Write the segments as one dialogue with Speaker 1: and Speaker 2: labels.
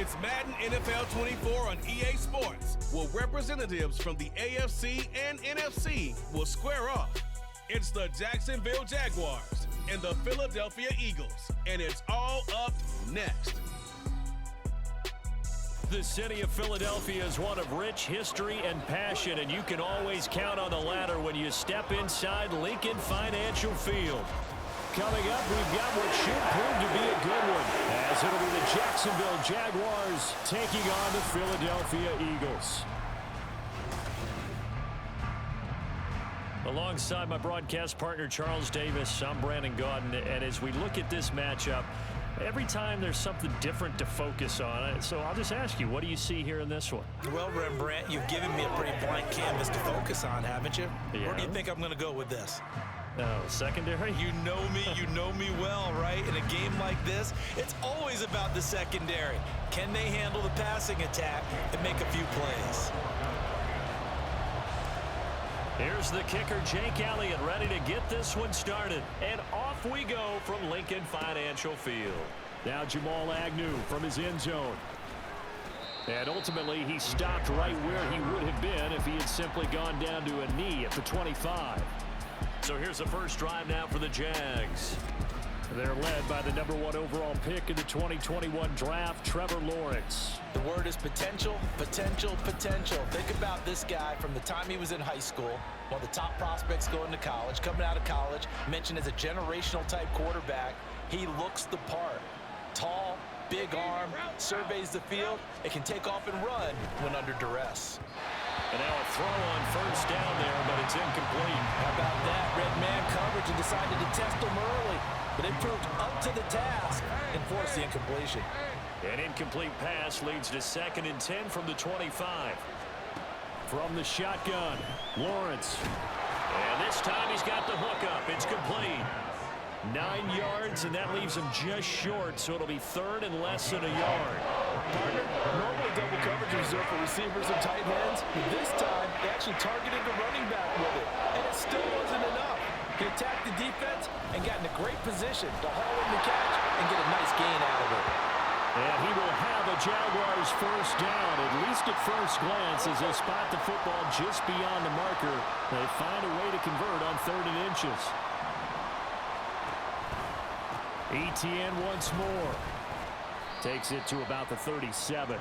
Speaker 1: It's Madden NFL 24 on EA Sports, where representatives from the AFC and NFC will square off. It's the Jacksonville Jaguars and the Philadelphia Eagles, and it's all up next.
Speaker 2: The city of Philadelphia is one of rich history and passion, and you can always count on the latter when you step inside Lincoln Financial Field. Coming up, we've got what should prove to be a good one, as it'll be the Jacksonville Jaguars taking on the Philadelphia Eagles. Alongside my broadcast partner, Charles Davis, I'm Brandon Gaudin, and as we look at this matchup, every time there's something different to focus on. So I'll just ask you, what do you see here in this one?
Speaker 3: Well, Rembrandt, you've given me a pretty blank canvas to focus on, haven't you?
Speaker 2: Yeah.
Speaker 3: Where do you think I'm going to go with this?
Speaker 2: Oh, secondary?
Speaker 3: You know me well, right? In a game like this, it's always about the secondary. Can they handle the passing attack and make a few plays?
Speaker 2: Here's the kicker, Jake Elliott, ready to get this one started. And off we go from Lincoln Financial Field. Now Jamal Agnew from his end zone. And ultimately, he stopped right where he would have been if he had simply gone down to a knee at the 25. So here's the first drive now for the Jags. They're led by the #1 overall pick in the 2021 draft, Trevor Lawrence.
Speaker 3: The word is potential, potential, potential. Think about this guy from the time he was in high school, one of the top prospects going to college, coming out of college, mentioned as a generational type quarterback. He looks the part. Tall, big arm, surveys the field. It can take off and run when under duress.
Speaker 2: And now a throw on first down there, but it's incomplete.
Speaker 3: How about that? Red man coverage and decided to test him early. But it proved up to the task and forced the incompletion.
Speaker 2: An incomplete pass leads to 2nd and 10 from the 25. From the shotgun, Lawrence. And this time he's got the hook up. It's complete. 9 yards, and that leaves him just short, so it'll be 3rd and less than a yard.
Speaker 4: Partner, normally double coverage is reserved for receivers and tight ends, but this time they actually targeted the running back with it, and it still wasn't enough. He attacked the defense and got in a great position to haul in the catch and get a nice gain out of it.
Speaker 2: And he will have a Jaguars first down, at least at first glance, as they spot the football just beyond the marker. They find a way to convert on 3rd and inches. Etienne once more. Takes it to about the 37.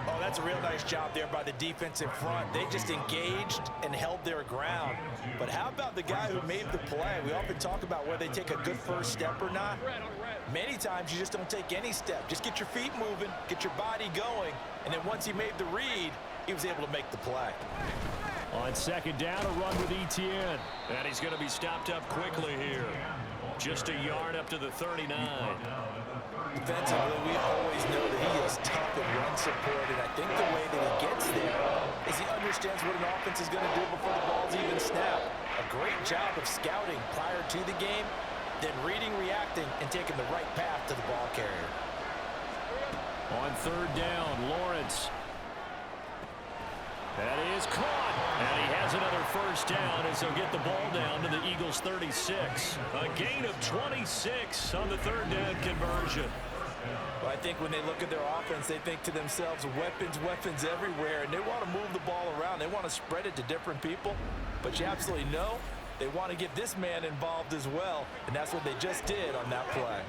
Speaker 3: Oh, that's a real nice job there by the defense in front. They just engaged and held their ground. But how about the guy who made the play? We often talk about whether they take a good first step or not. Many times you just don't take any step. Just get your feet moving, get your body going, and then once he made the read, he was able to make the play.
Speaker 2: On 2nd down, a run with Etienne. And he's going to be stopped up quickly here. Just a yard up to the 39.
Speaker 3: Defensively, we always know that he is tough in run support, and I think the way that he gets there is he understands what an offense is going to do before the ball's even snapped. A great job of scouting prior to the game, then reading, reacting, and taking the right path to the ball carrier.
Speaker 2: On 3rd down, Lawrence. That is caught. And he has another first down as they'll get the ball down to the Eagles' 36. A gain of 26 on the 3rd down conversion.
Speaker 3: Well, I think when they look at their offense, they think to themselves, weapons, weapons everywhere, and they want to move the ball around. They want to spread it to different people. But you absolutely know they want to get this man involved as well, and that's what they just did on that play.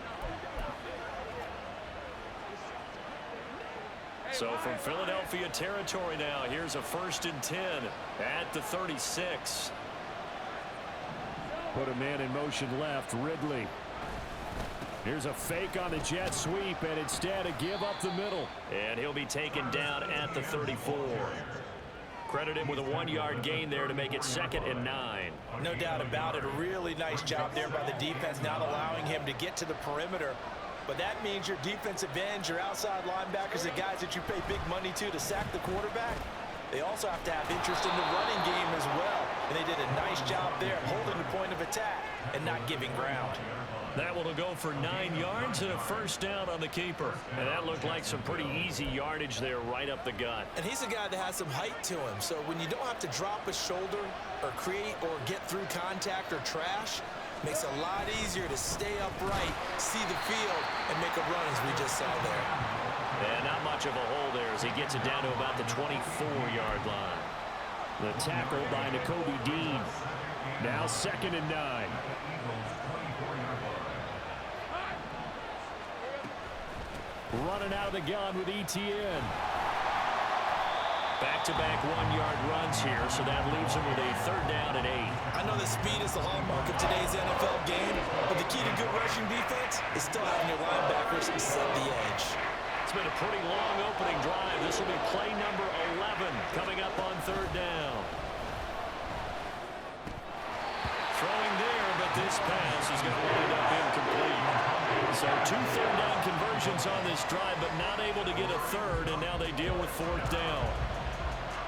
Speaker 2: So from Philadelphia territory now, here's a 1st and 10 at the 36. Put a man in motion left, Ridley. Here's a fake on the jet sweep, and instead a give up the middle. And he'll be taken down at the 34. Credit him with a 1-yard gain there to make it 2nd and 9.
Speaker 3: No doubt about it. A really nice job there by the defense, not allowing him to get to the perimeter. But that means your defensive ends, your outside linebackers, the guys that you pay big money to sack the quarterback, they also have to have interest in the running game as well. And they did a nice job there holding the point of attack and not giving ground.
Speaker 2: That will go for 9 yards and a first down on the keeper. And that looked like some pretty easy yardage there right up the gut.
Speaker 3: And he's a guy that has some height to him. So when you don't have to drop a shoulder or create or get through contact or trash, Makes it a lot easier to stay upright, see the field, and make a run as we just saw there.
Speaker 2: And not much of a hole there as he gets it down to about the 24-yard line. The tackle by Nakobe Dean. Now 2nd and 9. Running out of the gun with ETN. Back-to-back 1-yard runs here, so that leaves him with a 3rd down and 8.
Speaker 3: I know that speed is the hallmark of today's NFL game, but the key to good rushing defense is still having your linebackers set the edge.
Speaker 2: It's been a pretty long opening drive. This will be play number 11 coming up on 3rd down. Throwing there, but this pass is going to wind up incomplete. So 2 third-down conversions on this drive, but not able to get a 3rd, and now they deal with 4th down.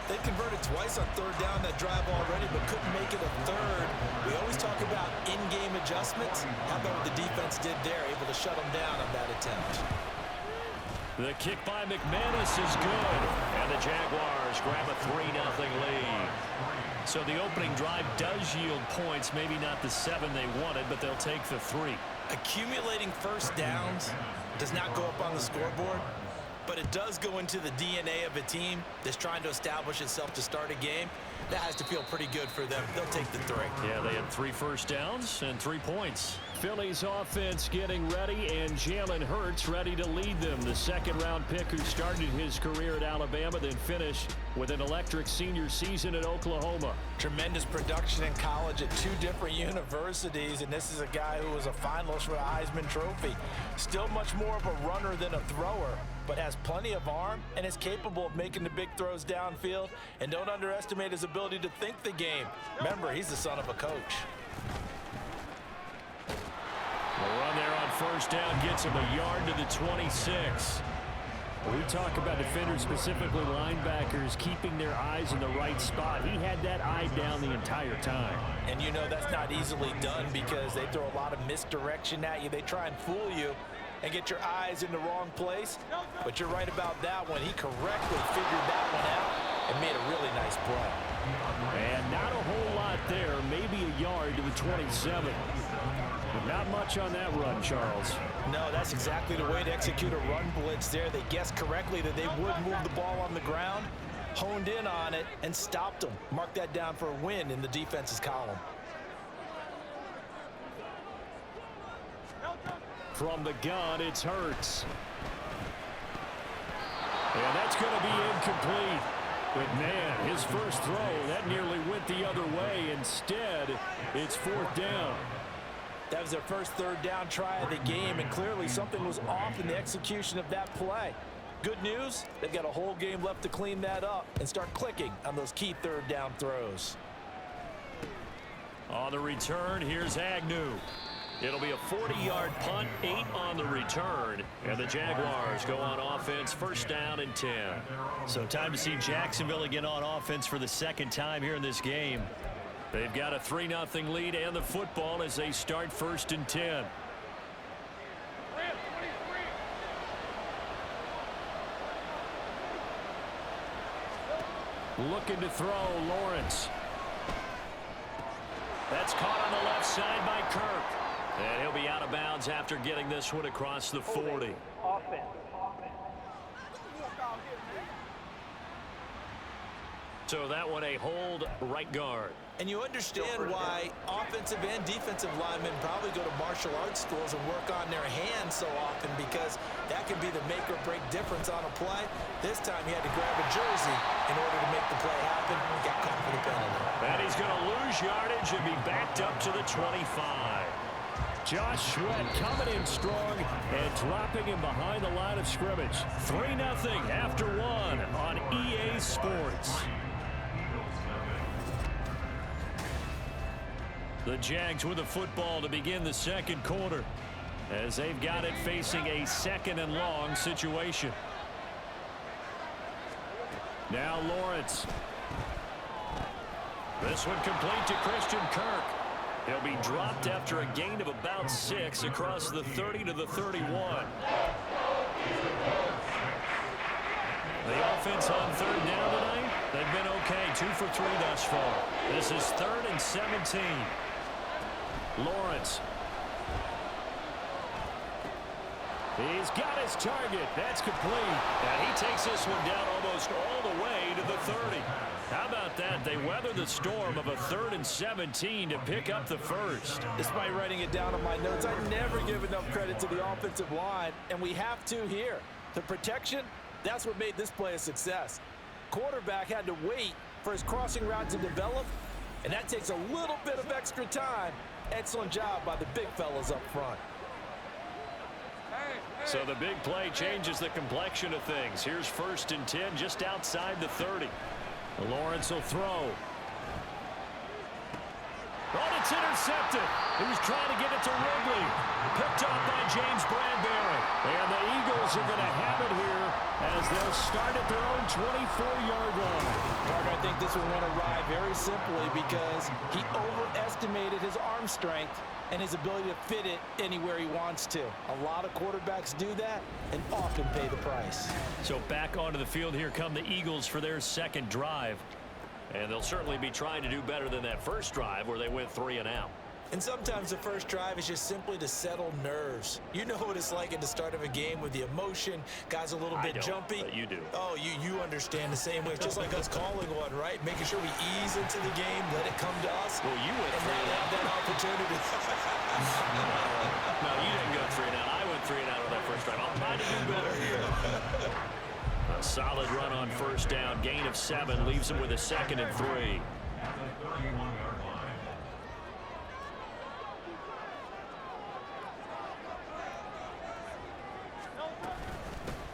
Speaker 3: They converted twice on 3rd down that drive already, but couldn't make it a 3rd. We always talk about in-game adjustments. How about what the defense did there, able to shut them down on that attempt.
Speaker 2: The kick by McManus is good, and the Jaguars grab a 3-0 lead. So the opening drive does yield points, maybe not the 7 they wanted, but they'll take the 3.
Speaker 3: Accumulating first downs does not go up on the scoreboard, but it does go into the DNA of a team that's trying to establish itself to start a game. That has to feel pretty good for them. They'll take the 3.
Speaker 2: Yeah, they had 3 first downs and 3 points. Philly's offense getting ready, and Jalen Hurts ready to lead them. The 2nd-round pick who started his career at Alabama, then finished with an electric senior season at Oklahoma.
Speaker 3: Tremendous production in college at 2 different universities, and this is a guy who was a finalist for the Heisman Trophy. Still much more of a runner than a thrower, but has plenty of arm and is capable of making the big throws downfield. And don't underestimate his ability to think the game. Remember, he's the son of a coach.
Speaker 2: The run there on 1st down gets him a yard to the 26. We talk about defenders, specifically linebackers, keeping their eyes in the right spot. He had that eye down the entire time.
Speaker 3: And you know that's not easily done because they throw a lot of misdirection at you. They try and fool you and get your eyes in the wrong place. But you're right about that one. He correctly figured that one out and made a really nice play.
Speaker 2: And not a whole lot there, maybe a yard to the 27. But not much on that run, Charles.
Speaker 3: No, that's exactly the way to execute a run blitz there. They guessed correctly that they would move the ball on the ground, honed in on it, and stopped them. Mark that down for a win in the defense's column.
Speaker 2: From the gun, it's Hurts. And that's going to be incomplete. But, man, his first throw, that nearly went the other way. Instead, it's 4th down.
Speaker 3: That was their first 3rd down try of the game, and clearly something was off in the execution of that play. Good news, they've got a whole game left to clean that up and start clicking on those key 3rd down throws.
Speaker 2: On the return, here's Agnew. It'll be a 40-yard punt, 8 on the return, and the Jaguars go on offense, 1st down and 10. So time to see Jacksonville again on offense for the 2nd time here in this game. They've got a 3-0 lead and the football as they start 1st and 10. Looking to throw, Lawrence. That's caught on the left side by Kirk. And he'll be out of bounds after getting this one across the 40. So that one a hold right guard.
Speaker 3: And you understand why offensive and defensive linemen probably go to martial arts schools and work on their hands so often, because that can be the make or break difference on a play. This time he had to grab a jersey in order to make the play happen. He got caught for the penalty.
Speaker 2: And he's going to lose yardage and be backed up to the 25. Josh Sweat coming in strong and dropping him behind the line of scrimmage. 3-0 after 1 on EA Sports. The Jags with the football to begin the 2nd quarter, as they've got it facing a 2nd and long situation. Now Lawrence. This one complete to Christian Kirk. He'll be dropped after a gain of about 6 across the 30 to the 31. The offense on 3rd down tonight, they've been okay. 2 for 3 thus far. This is 3rd and 17. Lawrence. He's got his target. That's complete. And he takes this one down almost all the way to the 30. How about that? They weather the storm of a 3rd and 17 to pick up the first.
Speaker 3: Despite writing it down on my notes, I never give enough credit to the offensive line, and we have to here. The protection, that's what made this play a success. Quarterback had to wait for his crossing route to develop, and that takes a little bit of extra time. Excellent job by the big fellas up front.
Speaker 2: So the big play changes the complexion of things. Here's 1st and 10 just outside the 30. Lawrence will throw. Oh, it's intercepted. He was trying to get it to Ridley. Picked off by James Bradbury. And the Eagles are going to have it here as they'll start at their own 24-yard line.
Speaker 3: Parker, I think this one went awry very simply because he overestimated his arm strength and his ability to fit it anywhere he wants to. A lot of quarterbacks do that and often pay the price.
Speaker 2: So back onto the field here come the Eagles for their 2nd drive. And they'll certainly be trying to do better than that first drive where they went 3 and out.
Speaker 3: And sometimes the first drive is just simply to settle nerves. You know what it's like at the start of a game with the emotion, guys a little bit jumpy.
Speaker 2: You do.
Speaker 3: Oh, you understand the same way. It's just like us calling one, right? Making sure we ease into the game, let it come to us.
Speaker 2: Well, you went
Speaker 3: and
Speaker 2: 3
Speaker 3: now
Speaker 2: and
Speaker 3: have that opportunity.
Speaker 2: No, you didn't go 3 and out. I went 3 and out on that first drive. I'll try to do better here. A solid run on 1st down. Gain of 7 leaves him with a 2nd and 3.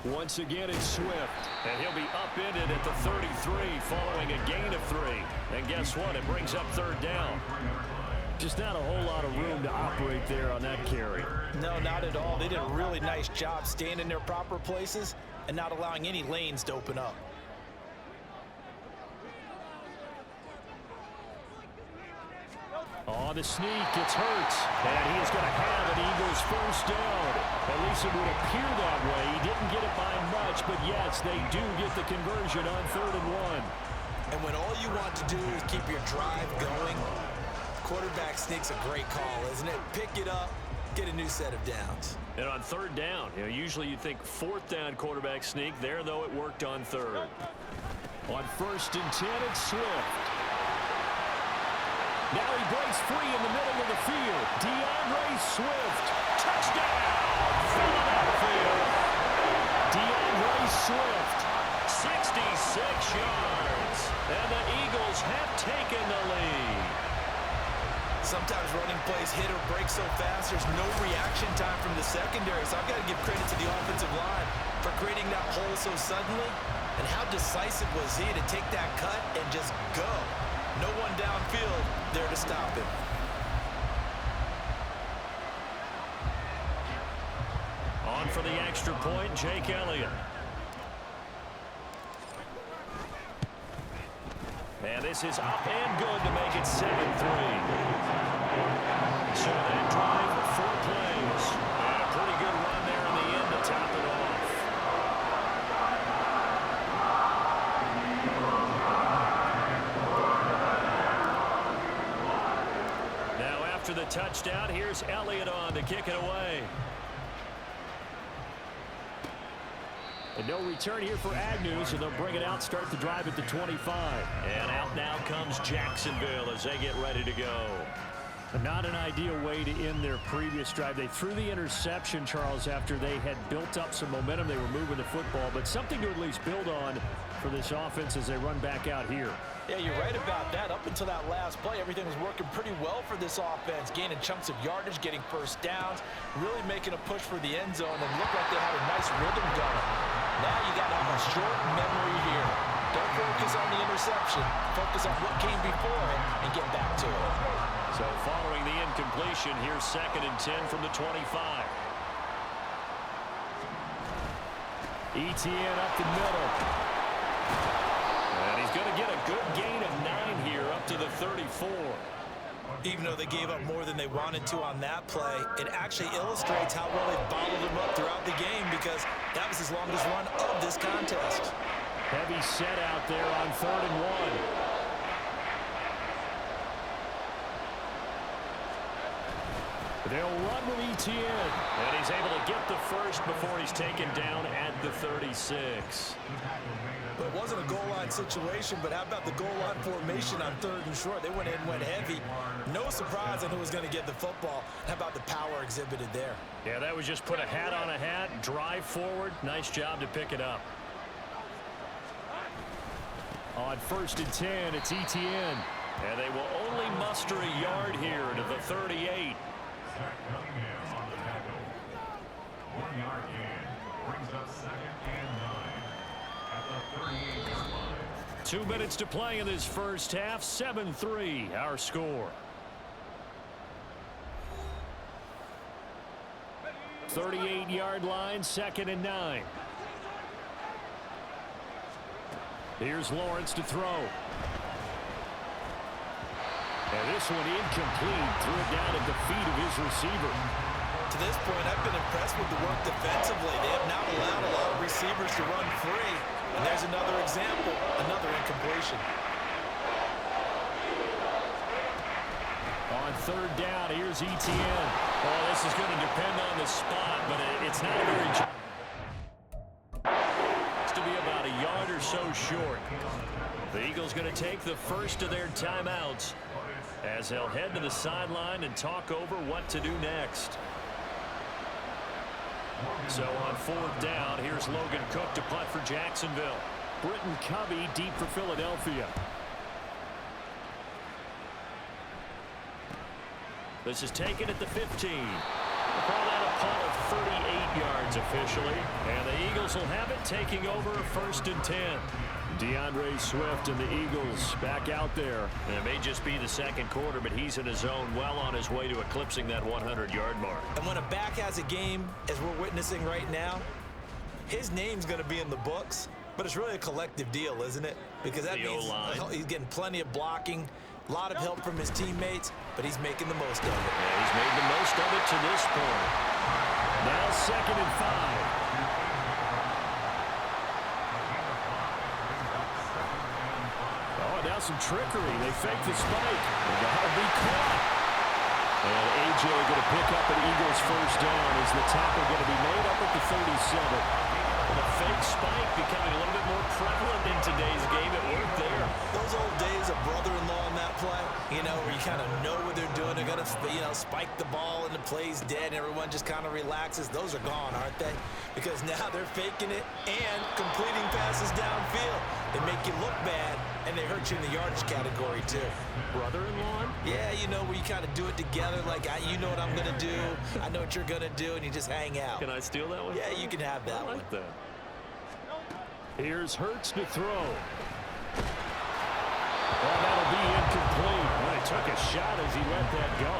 Speaker 2: Once again, it's Swift. And he'll be upended at the 33 following a gain of 3. And guess what? It brings up 3rd down. Just not a whole lot of room to operate there on that carry.
Speaker 3: No, not at all. They did a really nice job staying in their proper places and not allowing any lanes to open up.
Speaker 2: On the sneak, it's Hurts. And he is going to have an Eagles 1st down. At least it would appear that way. He didn't get it by much, but yes, they do get the conversion on 3rd and 1.
Speaker 3: And when all you want to do is keep your drive going, quarterback sneak's a great call, isn't it? Pick it up, get a new set of downs.
Speaker 2: And on 3rd down, usually you think 4th down quarterback sneak. There, though, it worked on 3rd. On 1st and 10, it's Swift. Now he breaks free in the middle of the field. DeAndre Swift. Touchdown, Philadelphia. DeAndre Swift, 66 yards. And the Eagles have taken the lead.
Speaker 3: Sometimes running plays hit or break so fast, there's no reaction time from the secondary. So I've got to give credit to the offensive line for creating that hole so suddenly. And how decisive was he to take that cut and just go? No one downfield there to stop him.
Speaker 2: On for the extra point, Jake Elliott. And this is up and good to make it 7-3. So that drive, 4 plays. And a pretty good run there in the end to top it off. Now after the touchdown, here's Elliott on to kick it away. And no return here for Agnew, so they'll bring it out, start the drive at the 25. And out now comes Jacksonville as they get ready to go. Not an ideal way to end their previous drive. They threw the interception, Charles, after they had built up some momentum. They were moving the football, but something to at least build on for this offense as they run back out here.
Speaker 3: Yeah, you're right about that. Up until that last play, everything was working pretty well for this offense, gaining chunks of yardage, getting 1st downs, really making a push for the end zone, and looked like they had a nice rhythm going. Now you got to have a short memory here. Don't focus on the interception. Focus on what came before it and get back to it.
Speaker 2: So following the incompletion, here's 2nd and 10 from the 25. Etienne up the middle. And he's going to get a good gain of 9 here up to the 34.
Speaker 3: Even though they gave up more than they wanted to on that play, it actually illustrates how well they bottled him up throughout the game because that was his longest run of this contest.
Speaker 2: Heavy set out there on 3rd and 1. They'll run with ETN. And he's able to get the first before he's taken down at the 36.
Speaker 3: But it wasn't a goal line situation, but how about the goal line formation on 3rd and short? They went in and went heavy. No surprise on who was going to get the football. How about the power exhibited there?
Speaker 2: Yeah, that was just put a hat on a hat, drive forward. Nice job to pick it up. On 1st and 10, it's ETN. And they will only muster a yard here to the 38.
Speaker 5: 1 yard gain brings up 2nd and 9 at the 38 line.
Speaker 2: 2 minutes to play in this first half. 7-3 our score. 38-yard line, 2nd and 9. Here's Lawrence to throw. And this one incomplete. Threw it down at the feet of his receiver.
Speaker 3: To this point, I've been impressed with the work defensively. They have not allowed a lot of receivers to run free. And there's another example, another incompletion.
Speaker 2: On 3rd down, here's ETN. Oh, this is going to depend on the spot, but it's not a very... It's to be about a yard or so short. The Eagles going to take the first of their timeouts as they'll head to the sideline and talk over what to do next. So on 4th down, here's Logan Cook to punt for Jacksonville. Britton Covey deep for Philadelphia. This is taken at the 15. We'll call that a punt of 38 yards officially. And the Eagles will have it, taking over 1st and 10. DeAndre Swift and the Eagles back out there. And it may just be the 2nd quarter, but he's in his zone, well on his way to eclipsing that 100-yard mark. And when a back has a game, as we're witnessing right now, his name's going to be in the books, but it's really a collective deal, isn't it? Because that means he's getting plenty of blocking, a lot of help from his teammates, but he's making the most of it. Yeah, he's made the most of it to this point. Now 2nd and 5. Now some trickery. They fake the spike. That'll be caught. And A.J. going to pick up an Eagles first down. Is the tackle going to be made up at the 37? The fake spike becoming a little bit more prevalent in today's game. It worked there. Those old days of brother-in-law in that play, you know, where you kind of know what they're doing. They're going to, you know, spike the ball and the play's dead and everyone just kind of relaxes. Those are gone, aren't they? Because now they're faking it and completing passes downfield. They make you look bad, and they hurt you in the yardage category, too. Brother-in-law? Yeah, you know, where you kind of do it together, like, you know what I'm going to do, I know what you're going to do, and you just hang out. Can I steal that one? Yeah, you can have that one. I like that. Here's Hurts to throw. Well, that'll be incomplete. Well, he took a shot as he let that go.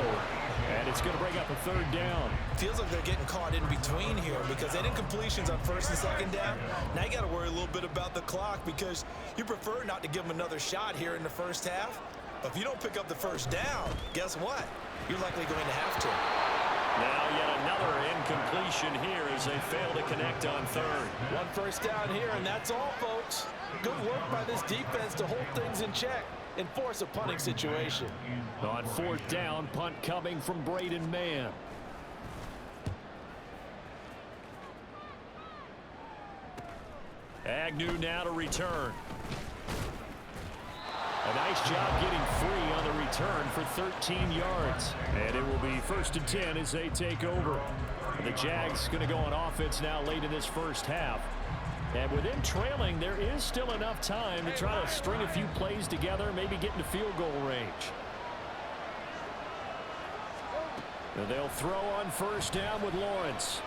Speaker 2: And it's going to bring up a 3rd down. Feels like they're getting caught in between here because they had incompletions on 1st and 2nd down. Now you got to worry a little bit about the clock because you prefer not to give them another shot here in the first half. But if you don't pick up the first down, guess what? You're likely going to have to. Now yet another incompletion here as they fail to connect on 3rd. 1 first down here, and that's all, folks. Good work by this defense to hold things in check and force a punting situation. On 4th down, punt coming from Braden Mann. Agnew now to return. A nice job getting free on the return for 13 yards. And it will be 1st and 10 as they take over. The Jags going to go on offense now late in this first half. And with them trailing, there is still enough time to try to string a few plays together, maybe get into field goal range. And they'll throw on 1st down with Lawrence.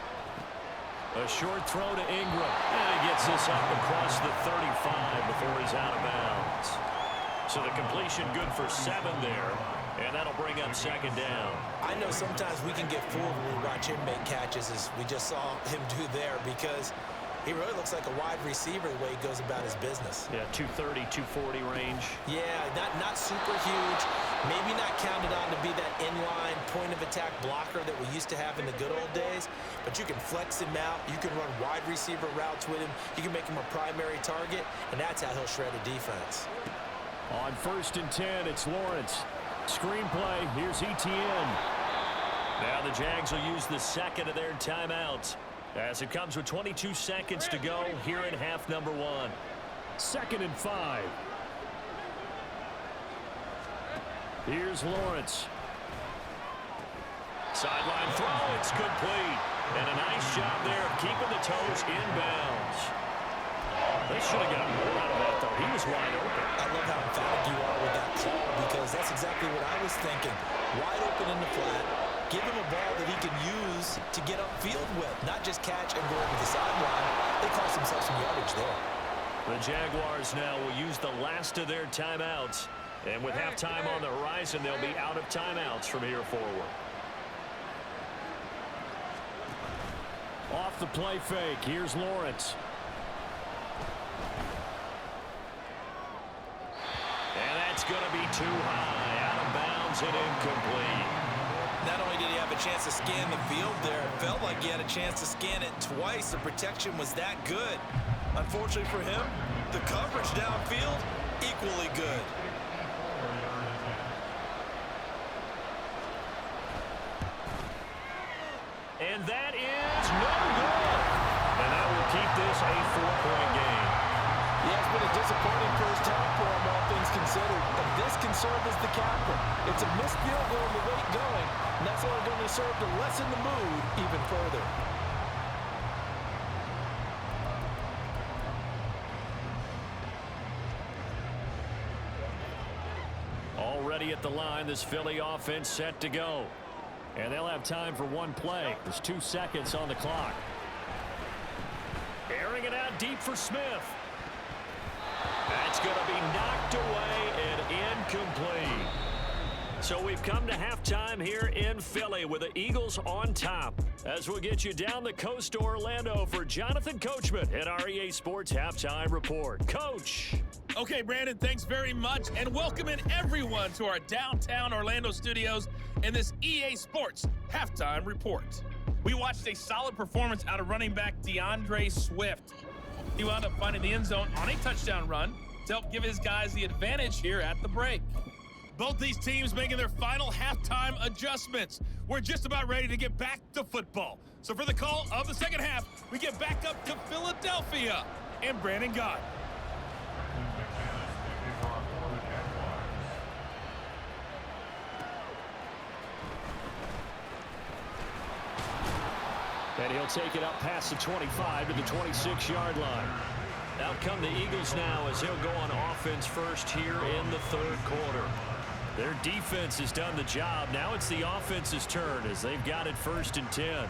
Speaker 2: A short throw to Ingram. And he gets this up across the 35 before he's out of bounds. So the completion good for 7 there. And that'll bring up 2nd down. I know sometimes we can get fooled when we watch him make catches, as we just saw him do there, because he really looks like a wide receiver the way he goes about his business. Yeah, 230, 240 range. Yeah, not super huge. Maybe not counted on to be that inline point-of-attack blocker that we used to have in the good old days. But you can flex him out. You can run wide receiver routes with him. You can make him a primary target, and that's how he'll shred a defense. On 1st and 10, it's Lawrence. Screenplay, here's ETN. Now the Jags will use the second of their timeouts as it comes with 22 seconds to go here in half number 1. 2nd and 5. Here's Lawrence. Sideline throw, it's complete. And a nice job there of keeping the toes inbounds. They should have got more out of that, though. He was wide open.
Speaker 3: I love how emphatic you are with that call because that's exactly what I was thinking. Wide open in the flat. Give him a ball that he can use to get upfield with, not just catch and go over the sideline. They cost themselves some yardage there.
Speaker 2: The Jaguars now will use the last of their timeouts. And with halftime on the horizon, they'll be out of timeouts from here forward. Off the play fake, here's Lawrence. And that's going to be too high, out of bounds and incomplete.
Speaker 3: Not only did he have a chance to scan the field there, it felt like he had a chance to scan it twice. The protection was that good. Unfortunately for him, the coverage downfield, equally good.
Speaker 2: And that is no good. And that will keep this a 4-point game.
Speaker 4: Yeah, it's been a disappointing first half for him, all things considered. And this can serve as the captain. It's a missed field goal in the late going, and that's only going to serve to lessen the mood even further.
Speaker 2: Already at the line, this Philly offense set to go. And they'll have time for one play. There's 2 seconds on the clock. Airing it out deep for Smith. That's going to be knocked away and incomplete. So we've come to halftime here in Philly with the Eagles on top. As we'll get you down the coast to Orlando for Jonathan Coachman at our EA Sports Halftime Report. Coach.
Speaker 6: Okay, Brandon, thanks very much, and welcome in everyone to our downtown Orlando studios in this EA Sports Halftime Report. We watched a solid performance out of running back DeAndre Swift. He wound up finding the end zone on a touchdown run to help give his guys the advantage here at the break. Both these teams making their final halftime adjustments. We're just about ready to get back to football. So for the call of the second half, we get back up to Philadelphia and Brandon Gott.
Speaker 2: And he'll take it up past the 25 to the 26-yard line. Out come the Eagles now as he'll go on offense first here in the third quarter. Their defense has done the job. Now it's the offense's turn as they've got it 1st and 10.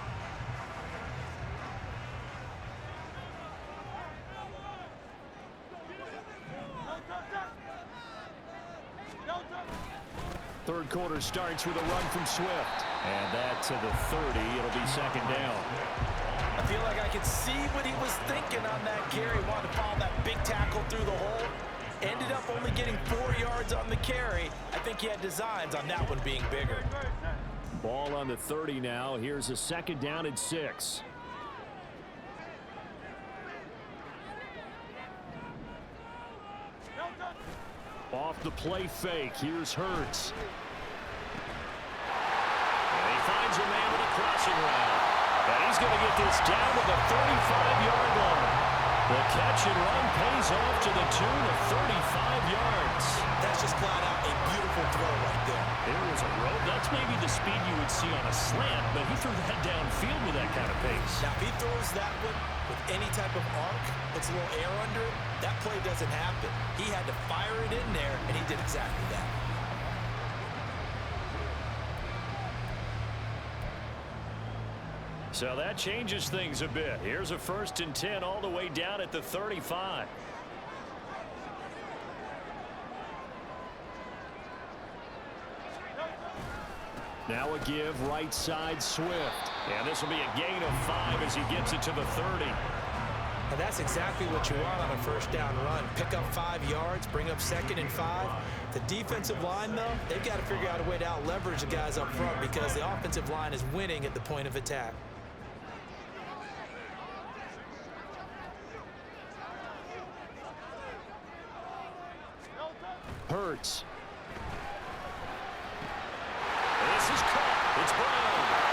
Speaker 2: Third quarter starts with a run from Swift. And that to the 30. It'll be 2nd down.
Speaker 3: I feel like I could see what he was thinking on that carry. Wanted to follow that big tackle through the hole. Ended up only getting 4 yards on the carry. I think he had designs on that one being bigger.
Speaker 2: Ball on the 30 now. Here's a 2nd down and 6. Off the play fake. Here's Hurts. And he finds a man with a crossing route. And he's going to get this down to the 35-yard line. The catch and run pays off to the tune of 35 yards.
Speaker 3: That's just flat out a beautiful throw right there.
Speaker 2: There was a rope. That's maybe the speed you would see on a slant, but he threw that downfield with that kind of pace.
Speaker 3: Now, if he throws that one with any type of arc, puts a little air under it, that play doesn't happen. He had to fire it in there, and he did exactly that.
Speaker 2: So that changes things a bit. Here's a 1st and 10 all the way down at the 35. Now a give right side Swift. And this will be a gain of 5 as he gets it to the 30.
Speaker 3: And that's exactly what you want on a 1st down run. Pick up 5 yards, bring up 2nd and 5. The defensive line, though, they've got to figure out a way to out-leverage the guys up front because the offensive line is winning at the point of attack.
Speaker 2: Hurts. This is caught. It's Brown.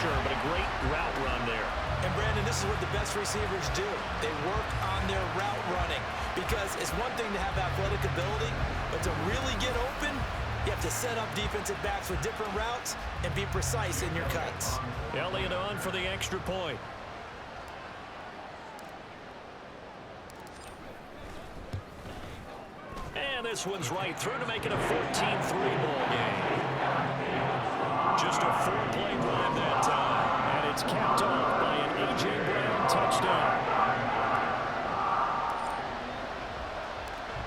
Speaker 2: pressure, but a great route run there.
Speaker 3: And Brandon, this is what the best receivers do. They work on their route running, because it's one thing to have athletic ability, but to really get open, you have to set up defensive backs with different routes and be precise in your cuts.
Speaker 2: Elliott on for the extra point. And this one's right through to make it a 14-3 ball game. Just a 4-play drive that time. And it's capped off by an A.J. Brown touchdown.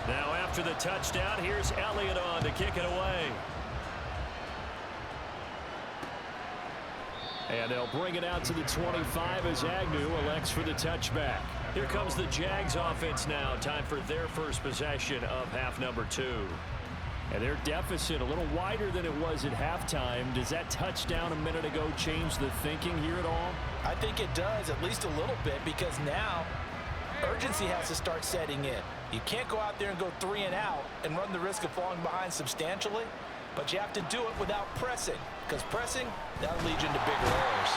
Speaker 2: Now after the touchdown, here's Elliott on to kick it away. And they'll bring it out to the 25 as Agnew elects for the touchback. Here comes the Jags offense now. Time for their first possession of half number 2. And their deficit a little wider than it was at halftime. Does that touchdown a minute ago change the thinking here at all?
Speaker 3: I think it does, at least a little bit, because now urgency has to start setting in. You can't go out there and go 3 and out and run the risk of falling behind substantially, but you have to do it without pressing, because pressing, that'll lead you into bigger errors.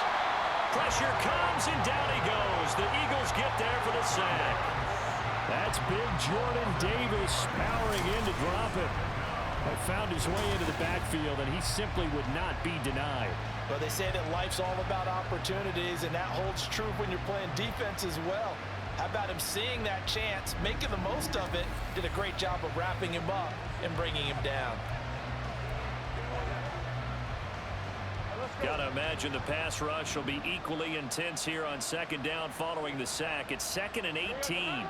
Speaker 2: Pressure comes, and down he goes. The Eagles get there for the sack. That's big Jordan Davis powering in to drop it. Found his way into the backfield, and he simply would not be denied.
Speaker 3: Well, they say that life's all about opportunities, and that holds true when you're playing defense as well. How about him seeing that chance, making the most of it, did a great job of wrapping him up and bringing him down.
Speaker 2: Gotta imagine the pass rush will be equally intense here on second down following the sack. It's 2nd and 18.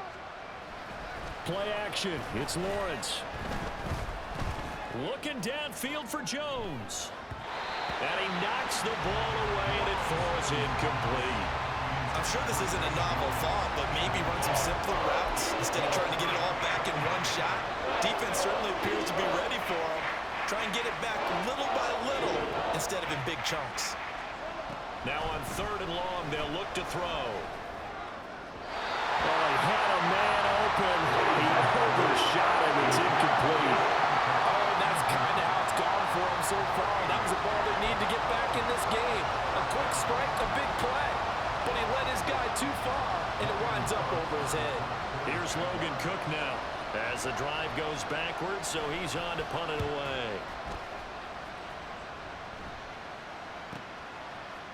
Speaker 2: Play action. It's Lawrence. Looking downfield for Jones. And he knocks the ball away, and it falls incomplete.
Speaker 3: I'm sure this isn't a novel thought, but maybe run some simpler routes instead of trying to get it all back in one shot. Defense certainly appears to be ready for him. Try and get it back little by little instead of in big chunks.
Speaker 2: Now on 3rd and long, they'll look to throw. Oh, he had a man open. He overshot him. It's incomplete.
Speaker 4: Oh, and that's kind of how it's gone for him so far. That was a ball they need to get back in this game. A quick strike, a big play. But he led his guy too far, and it winds up over his head.
Speaker 2: Here's Logan Cook now as the drive goes backwards, so he's on to punt it away.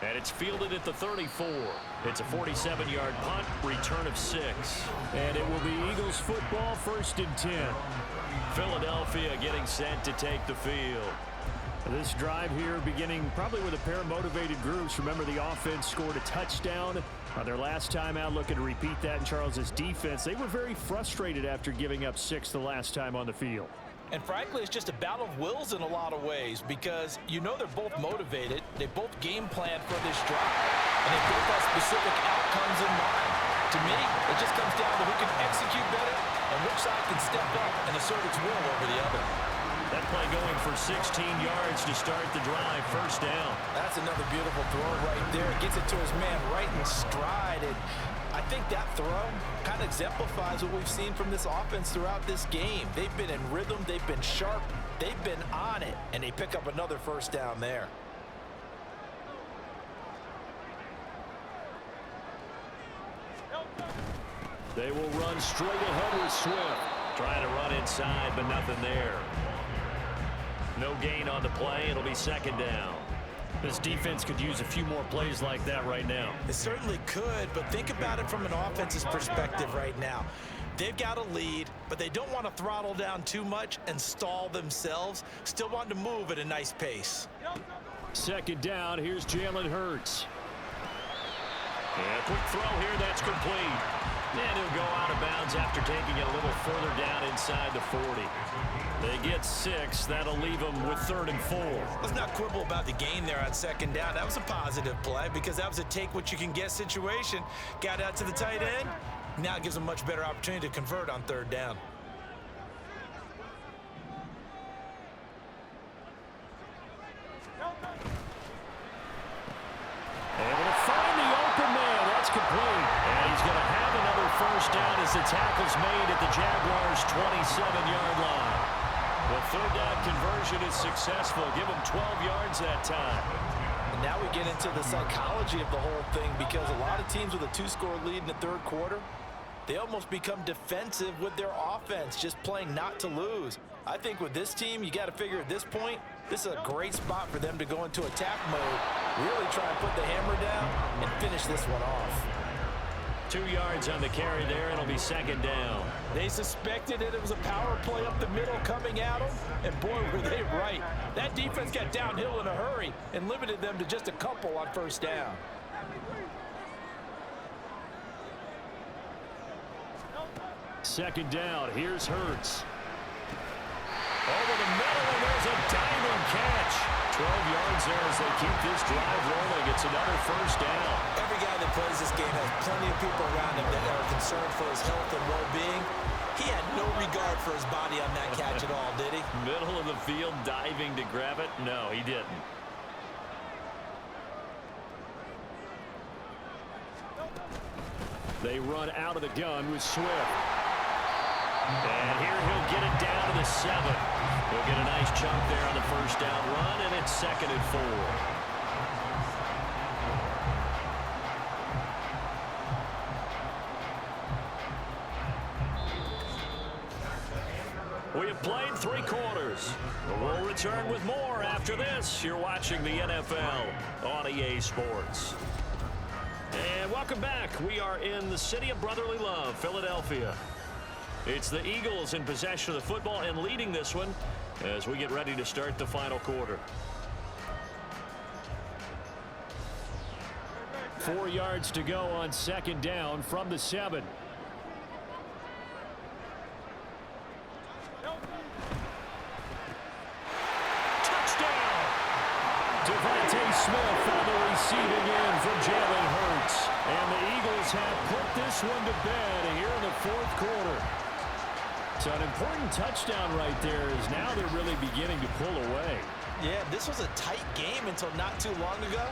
Speaker 2: And it's fielded at the 34. It's a 47-yard punt, return of 6. And it will be Eagles football, 1st and 10. Philadelphia getting set to take the field. This drive here beginning probably with a pair of motivated groups. Remember, the offense scored a touchdown on their last time out, looking to repeat that in Charles's defense. They were very frustrated after giving up 6 the last time on the field.
Speaker 3: And frankly, it's just a battle of wills in a lot of ways, because you know they're both motivated. They both game planned for this drive, and they both have specific outcomes in mind. To me, it just comes down to who can execute better and which side can step up and assert its will over the other.
Speaker 2: That play going for 16 yards to start the drive, 1st down.
Speaker 3: That's another beautiful throw right there. Gets it to his man right in stride. And I think that throw kind of exemplifies what we've seen from this offense throughout this game. They've been in rhythm. They've been sharp. They've been on it. And they pick up another 1st down there.
Speaker 2: They will run straight ahead with Swift. Trying to run inside, but nothing there. No gain on the play. It'll be 2nd down. This defense could use a few more plays like that right now.
Speaker 3: It certainly could, but think about it from an offense's perspective right now. They've got a lead, but they don't want to throttle down too much and stall themselves. Still want to move at a nice pace.
Speaker 2: 2nd down. Here's Jalen Hurts. And a quick throw here. That's complete. And he'll go out of bounds after taking it a little further down inside the 40. They get 6. That'll leave them with 3rd and 4.
Speaker 3: Let's not quibble about the gain there on 2nd down. That was a positive play because that was a take-what-you-can-get situation. Got out to the tight end. Now it gives them a much better opportunity to convert on 3rd down.
Speaker 2: Able to find the open man. That's complete. And he's going to have another 1st down as the tackle's made at the Jaguars' 27-yard line. The 3rd down conversion is successful. Give them 12 yards that time.
Speaker 3: now we get into the psychology of the whole thing, because a lot of teams with a 2-score lead in the third quarter, they almost become defensive with their offense, just playing not to lose. I think with this team, you got to figure at this point, this is a great spot for them to go into attack mode, really try and put the hammer down and finish this one off.
Speaker 2: 2 yards on the carry there. It'll be second down.
Speaker 3: They suspected it was a power play up the middle coming at them, and boy, were they right. That defense got downhill in a hurry and limited them to just a couple on first down.
Speaker 2: Second down. Here's Hurts. Over the middle, and there's a diamond catch. 12 yards there as they keep this drive rolling. It's another first down.
Speaker 3: Every guy that plays this game has plenty of people around him that are concerned for his health and well-being. He had no regard for his body on that catch at all, did he?
Speaker 2: Middle of the field, diving to grab it. No, he didn't. They run out of the gun with Swift. And here he'll get it down to the 7. He'll get a nice chunk there on the first down run, and it's 2nd and 4. We have played 3 quarters. We'll return with more after this. You're watching the NFL on EA Sports. And welcome back. We are in the city of brotherly love, Philadelphia. It's the Eagles in possession of the football and leading this one as we get ready to start the final quarter. 4 yards to go on second down from the 7. Touchdown! Devontae Smith on the receiving end from Jalen Hurts. And the Eagles have put this one to bed here in the fourth quarter. So an important touchdown right there, is now they're really beginning to pull away.
Speaker 3: Yeah, this was a tight game until not too long ago.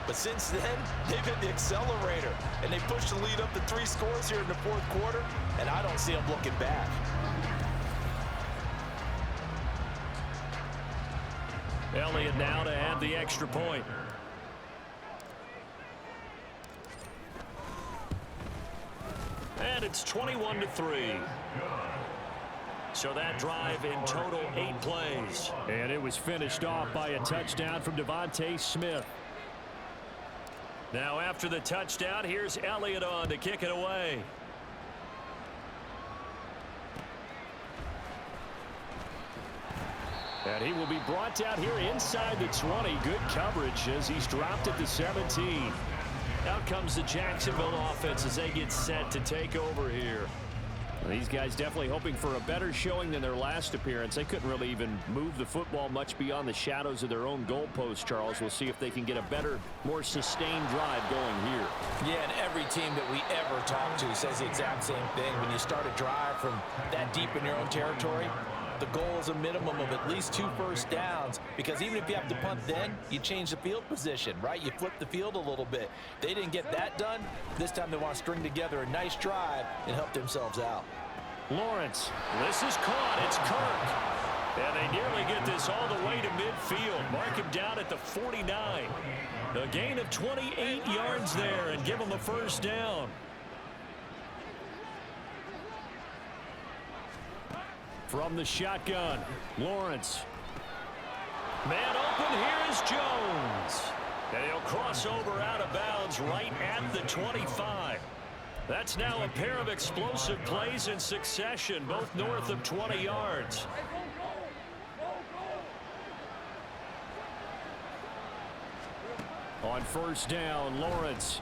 Speaker 3: But since then, they've hit the accelerator. And they pushed the lead up to 3 scores here in the fourth quarter. And I don't see them looking back.
Speaker 2: Elliott now to add the extra point. And it's 21-3. So that drive in total 8 plays. And it was finished off by a touchdown from Devontae Smith. Now after the touchdown, here's Elliott on to kick it away. And he will be brought down here inside the 20. Good coverage as he's dropped at the 17. Out comes the Jacksonville offense as they get set to take over here. These guys definitely hoping for a better showing than their last appearance. They couldn't really even move the football much beyond the shadows of their own goalpost, Charles. We'll see if they can get a better, more sustained drive going here.
Speaker 3: Yeah, and every team that we ever talk to says the exact same thing. When you start a drive from that deep in your own territory, the goal is a minimum of at least 2 first downs, because even if you have to punt then, you change the field position, right? You flip the field a little bit. They didn't get that done. This time they want to string together a nice drive and help themselves out.
Speaker 2: Lawrence, this is caught. It's Kirk. And they nearly get this all the way to midfield. Mark him down at the 49. A gain of 28 yards there and give him a first down. From the shotgun, Lawrence. Man open, here is Jones. And he'll cross over out of bounds right at the 25. That's now a pair of explosive plays in succession, both north of 20 yards. On first down, Lawrence.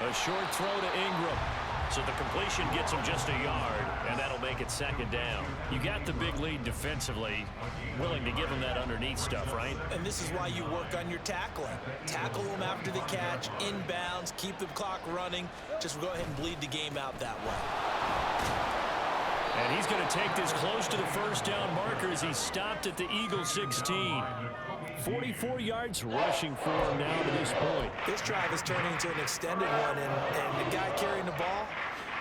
Speaker 2: A short throw to Ingram. So the completion gets him just a yard, and that'll make it second down. You got the big lead defensively, willing to give him that underneath stuff, right?
Speaker 3: And this is why you work on your tackling. Tackle them after the catch, inbounds, keep the clock running. Just go ahead and bleed the game out that way.
Speaker 2: And he's going to take this close to the first down marker as he's stopped at the Eagles 16. 44 yards rushing for him now to this point.
Speaker 3: This drive is turning into an extended one, and the guy carrying the ball,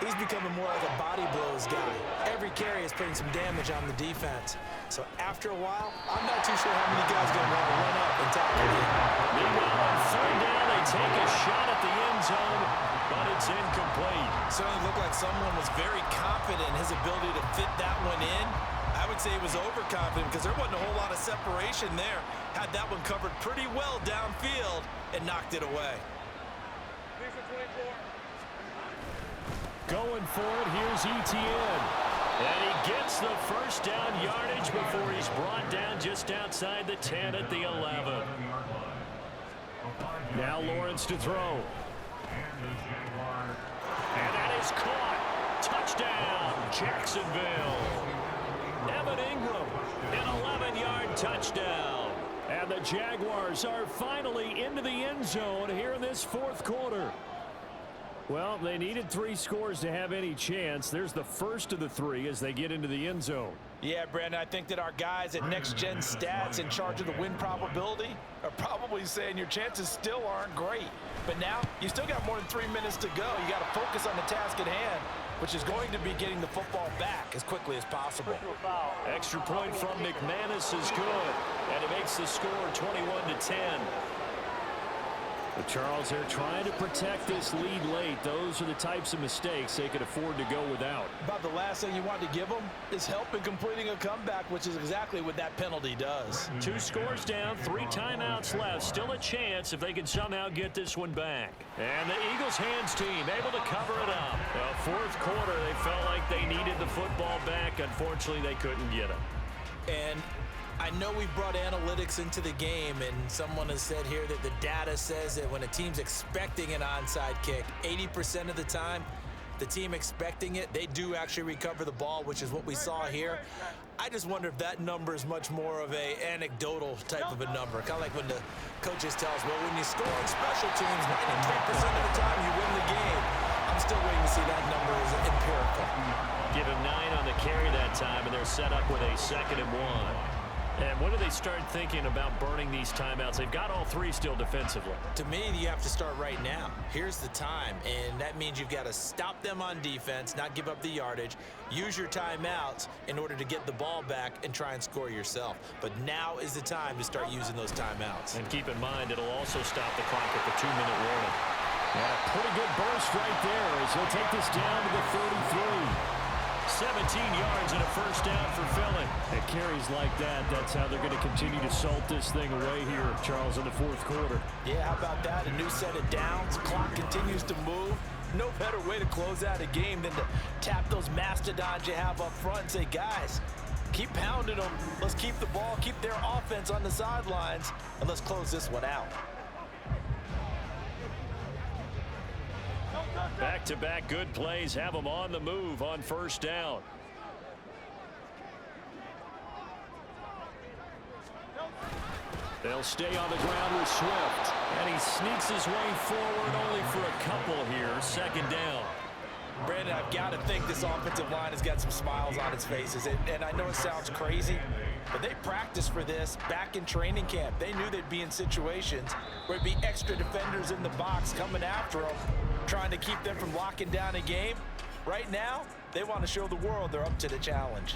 Speaker 3: He's becoming more like a body blows guy. Every carry is putting some damage on the defense. So after a while, I'm not too sure how many guys are going to want to run up and tackle him.
Speaker 2: Meanwhile, on third down, they take a shot at the end zone, but it's incomplete.
Speaker 3: Certainly looked like someone was very confident in his ability to fit that one in. I would say he was overconfident because there wasn't a whole lot of separation there. Had that one covered pretty well downfield and knocked it away.
Speaker 2: Going for it, here's Etienne. And he gets the first down yardage before he's brought down just outside the 10 at the 11. Now Lawrence to throw. And that is caught. Touchdown, Jacksonville. Evan Ingram, an 11-yard touchdown. And the Jaguars are finally into the end zone here in this fourth quarter. Well, they needed 3 scores to have any chance. There's the first of the 3 as they get into the end zone.
Speaker 3: Yeah, Brandon, I think that our guys at Next Gen Stats in charge of the win probability are probably saying your chances still aren't great. But now, you still got more than 3 minutes to go. You got to focus on the task at hand, which is going to be getting the football back as quickly as possible.
Speaker 2: Extra point from McManus is good, and it makes the score 21-10. But Charles, they're trying to protect this lead late. Those are the types of mistakes they could afford to go without.
Speaker 3: About the last thing you want to give them is help in completing a comeback, which is exactly what that penalty does.
Speaker 2: 2 scores down, 3 timeouts left. Still a chance if they can somehow get this one back. And the Eagles hands team able to cover it up. The fourth quarter, they felt like they needed the football back. Unfortunately, they couldn't get it.
Speaker 3: And I know we brought analytics into the game, and someone has said here that the data says that when a team's expecting an onside kick, 80% of the time, the team expecting it, they do actually recover the ball, which is what we saw here. I just wonder if that number is much more of a anecdotal type of a number. Kind of like when the coaches tell us, well, when you score on special teams, 93% of the time you win the game. I'm still waiting to see that number as empirical.
Speaker 2: Give him 9 on the carry that time, and they're set up with a 2nd and 1. And when do they start thinking about burning these timeouts? They've got all 3 still defensively.
Speaker 3: To me, you have to start right now. Here's the time, and that means you've got to stop them on defense, not give up the yardage, use your timeouts in order to get the ball back and try and score yourself. But now is the time to start using those timeouts.
Speaker 2: And keep in mind, it'll also stop the clock at the 2-minute warning. And a pretty good burst right there as he'll take this down to the 33. 17 yards and a first down for Philly. And carries like that, that's how they're going to continue to salt this thing away here, Charles, in the fourth quarter.
Speaker 3: Yeah, how about that? A new set of downs. Clock continues to move. No better way to close out a game than to tap those mastodons you have up front and say, guys, keep pounding them. Let's keep the ball, keep their offense on the sidelines, and let's close this one out.
Speaker 2: Back-to-back good plays have them on the move on first down. They'll stay on the ground with Swift. And he sneaks his way forward only for a couple here. 2nd down.
Speaker 3: Brandon, I've got to think this offensive line has got some smiles on its faces. And I know it sounds crazy, but they practiced for this back in training camp. They knew they'd be in situations where it'd be extra defenders in the box coming after them, trying to keep them from locking down a game. Right now, they want to show the world they're up to the challenge.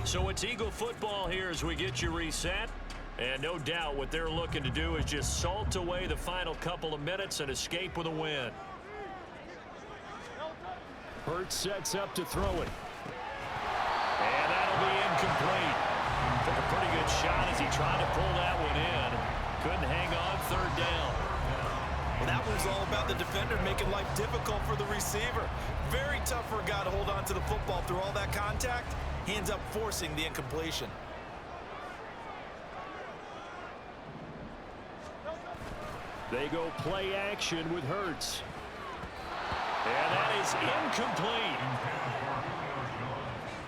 Speaker 2: So it's Eagle football here as we get you reset. And no doubt what they're looking to do is just salt away the final couple of minutes and escape with a win. Hurt sets up to throw it. And that'll be incomplete. Took a pretty good shot as he tried to pull that one in. Couldn't hang on 3rd down.
Speaker 3: Well, that was all about the defender making life difficult for the receiver. Very tough for a guy to hold on to the football through all that contact. He ends up forcing the incompletion.
Speaker 2: They go play action with Hurts. And that is incomplete.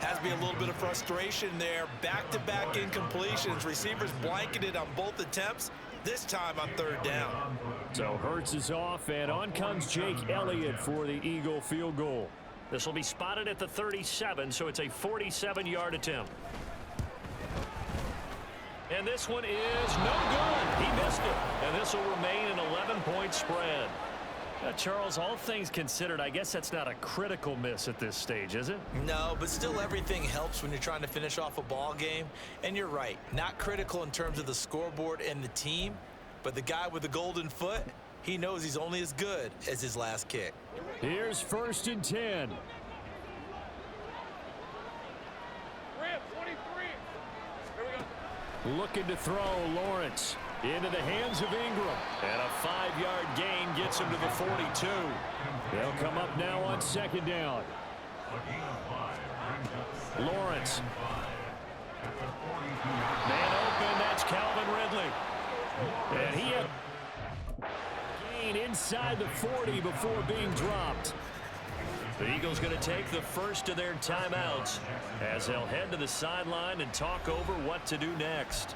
Speaker 3: Has to be a little bit of frustration there. Back-to-back incompletions. Receivers blanketed on both attempts, this time on 3rd down.
Speaker 2: So Hurts is off, and on comes Jake Elliott for the Eagle field goal. This will be spotted at the 37, so it's a 47-yard attempt. And this one is no good. He missed it. And this will remain an 11-point spread. Charles, all things considered, I guess that's not a critical miss at this stage, is it?
Speaker 3: No, but still everything helps when you're trying to finish off a ball game. And you're right, not critical in terms of the scoreboard and the team, but the guy with the golden foot, he knows he's only as good as his last kick.
Speaker 2: Here's 1st and 10. Looking to throw, Lawrence. Into the hands of Ingram. And a 5-yard gain gets him to the 42. They'll come up now on 2nd down. Lawrence. Man open, that's Calvin Ridley. And he had gain inside the 40 before being dropped. The Eagles going to take the first of their timeouts as they'll head to the sideline and talk over what to do next.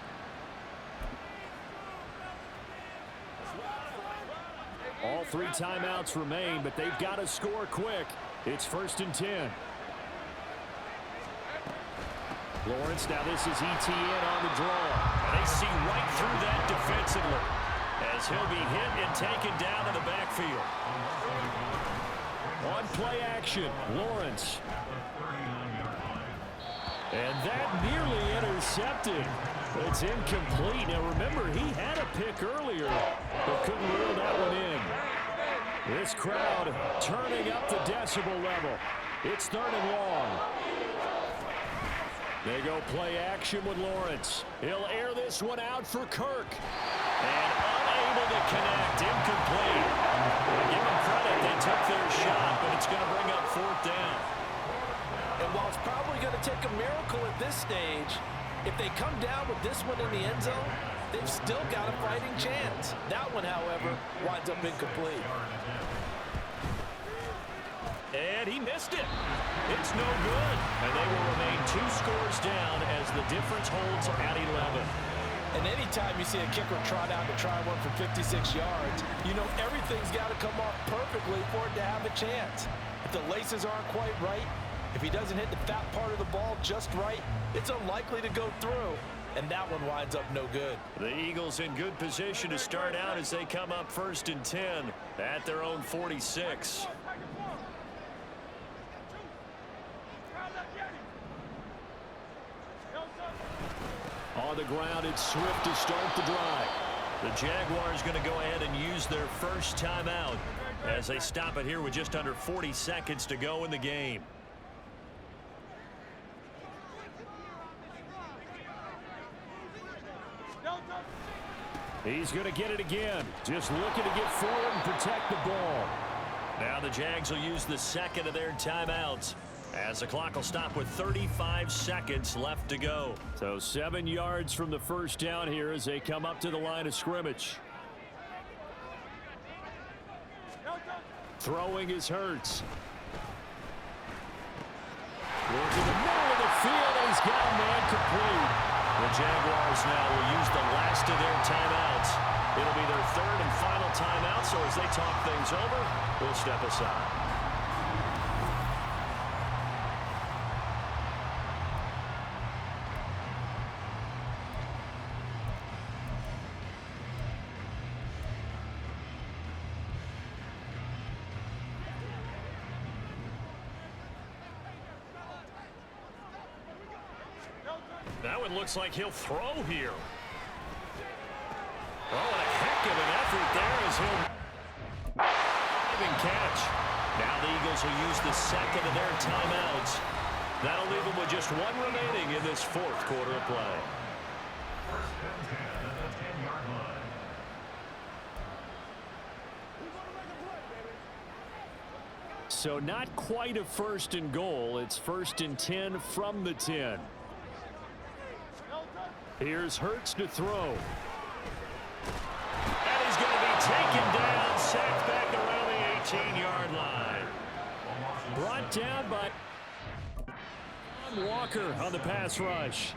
Speaker 2: All 3 timeouts remain, but they've got to score quick. It's 1st and 10. Lawrence, now this is ETN on the draw. And they see right through that defensively as he'll be hit and taken down in the backfield. On play action, Lawrence. And that nearly intercepted. It's incomplete. Now remember, he had a pick earlier, but couldn't reel that one in. This crowd turning up the decibel level. It's 3rd and long. They go play action with Lawrence. He'll air this one out for Kirk. And unable to connect, incomplete. Well, give them credit, they took their shot, but it's going to bring up 4th down.
Speaker 4: And while it's probably going to take a miracle at this stage, if they come down with this one in the end zone, they've still got a fighting chance. That one, however, winds up incomplete.
Speaker 2: And he missed it. It's no good. And they will remain 2 scores down as the difference holds at 11.
Speaker 4: And anytime you see a kicker trot out to try one for 56 yards, you know everything's got to come off perfectly for it to have a chance. If the laces aren't quite right, if he doesn't hit the fat part of the ball just right, it's unlikely to go through. And that one winds up no good.
Speaker 2: The Eagles in good position to start out as they come up 1st and 10 at their own 46. On the ground, it's Swift to start the drive. The Jaguars going to go ahead and use their first timeout as they stop it here with just under 40 seconds to go in the game. He's going to get it again. Just looking to get forward and protect the ball. Now the Jags will use the 2nd of their timeouts as the clock will stop with 35 seconds left to go. So 7 yards from the first down here as they come up to the line of scrimmage. Throwing is Hurts. Look in the middle of the field, and he's got a man complete. The Jaguars now will use the last of their timeouts. It'll be their 3rd and final timeout, so as they talk things over, we'll step aside. That one looks like he'll throw here. Oh, and a heck of an effort there as he'll even catch. Now the Eagles will use the 2nd of their timeouts. That'll leave them with just 1 remaining in this 4th quarter of play. So not quite a 1st and goal. It's 1st and 10 from the 10. Here's Hurts to throw. And he's going to be taken down, sacked back around the 18-yard line. Brought down by Walker on the pass rush.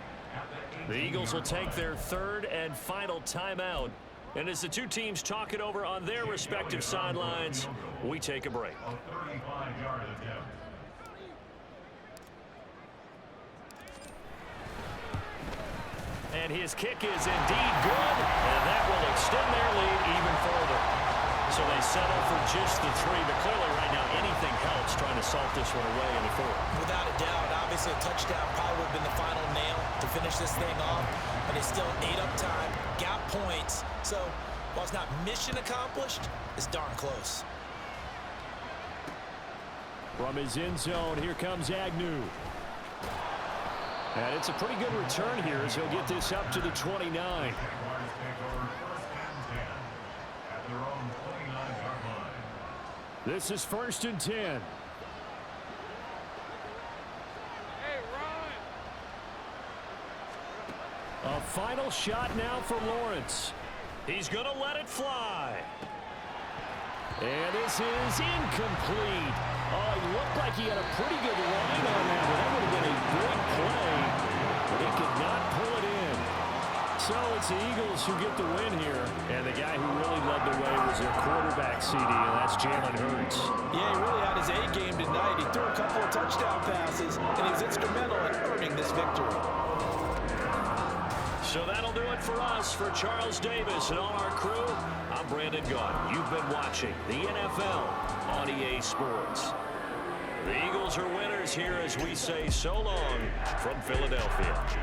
Speaker 2: The Eagles will take their 3rd and final timeout. And as the 2 teams talk it over on their respective sidelines, we take a break. And his kick is indeed good, and that will extend their lead even further. So they settle for just the 3, but clearly right now anything helps trying to salt this one away in the 4th.
Speaker 3: Without a doubt, obviously a touchdown probably would have been the final nail to finish this thing off, but it's still ate up time, got points. So while it's not mission accomplished, it's darn close.
Speaker 2: From his end zone, here comes Agnew. And it's a pretty good return here as he'll get this up to the 29.
Speaker 5: Jaguars take over 1st and 10 at their own 29-yard line.
Speaker 2: This is 1st and 10. A final shot now for Lawrence. He's going to let it fly. And this is incomplete. Oh, it looked like he had a pretty good line on that, but that would have been a big play. But he could not pull it in. So it's the Eagles who get the win here. And the guy who really led the way was their quarterback, CD, and that's Jalen Hurts.
Speaker 4: Yeah, he really had his A game tonight. He threw a couple of touchdown passes, and he was instrumental in earning this victory.
Speaker 2: So that'll do it for us. For Charles Davis and all our crew, I'm Brandon Gaudin. You've been watching the NFL on EA Sports. The Eagles are winners here as we say so long from Philadelphia.